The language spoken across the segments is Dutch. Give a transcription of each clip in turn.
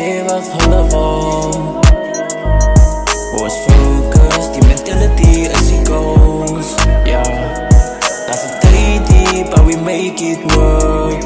sê wat hulle wil. Was focused, die mentality is die goals. Ja, that's a 3D, but we make it work.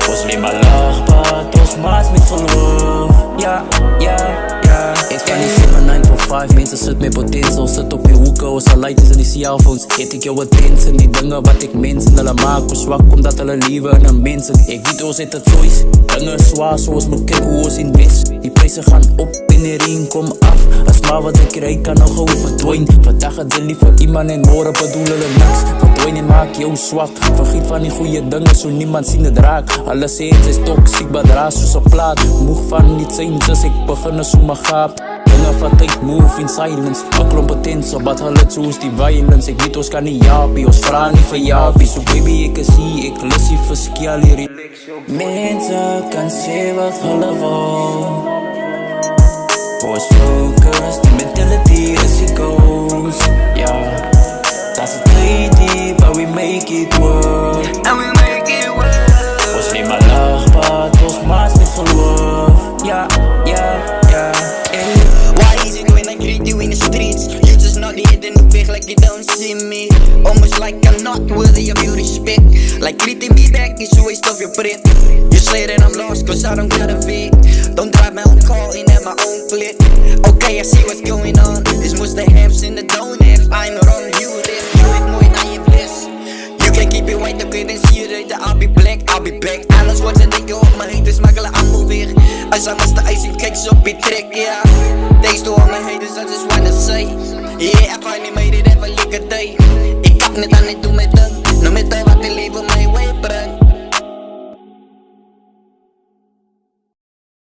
Ons neem maar lachpad, ons maats met geloof. Ja, ja, ja. Ik kan niet 7, 9 voor 5, mensen zit met potential. Zit op je hoeken, ons al lighters en die cellphones. Eet ik jou attention, die dingen wat ik mensen hulle maak ons zwak, omdat hulle liever in een mens zit. Ik weet ons het het choice, dingen zwaar zoals moet kijken hoe ons invest. Die prijzen gaan op en die ring kom af. Als maar wat ik krijg kan nog gewoon verdwijnen. Vandaag het ze liever iemand en morgen bedoel hulle niks. Verdwijnen en maak jou zwak, vergiet van die goede dingen zo niemand zien het raak. Alles heet is toxic, badra soos een plaat. Moeg van niet zijn, dus ik begin so my gaap. Dinge wat ik move in silence. Een klomp potential, but hulle choose die violence. Ik weet ons kan niet japie, ons vraag niet vir japie. So baby ik is hier, ik lus die verskiel hier. Mensen kan sê wat hulle wil. Was focused, die mentality is die goals. Ja, that's a 3D, but we make it work. And we make it work. Ons neem maar lachpad, ons maats met geloof. Ja, ja, ja, ey. Why is it when I greet you in the streets? You just not here, then you feel like you don't see me. Almost like I'm not worthy of your respect. Like greeting me back is a waste of your breath. You say that I'm lost cause I don't got a vet. Don't drive my own car in at my own clip. Okay, I see what's going on. This must the haves in the don't have. I'm wrong, you live. You have more than I have less. You can keep it white, okay, then see you later. I'll be black, I'll be back. Alles wordt een dikke op mijn haters, makkelijk aan weer. Als I must the ice and kicks up your trick, yeah. Thanks to all my haters, I just wanna say, yeah, I finally made it, have a look at day. Ik kan het aan het doen.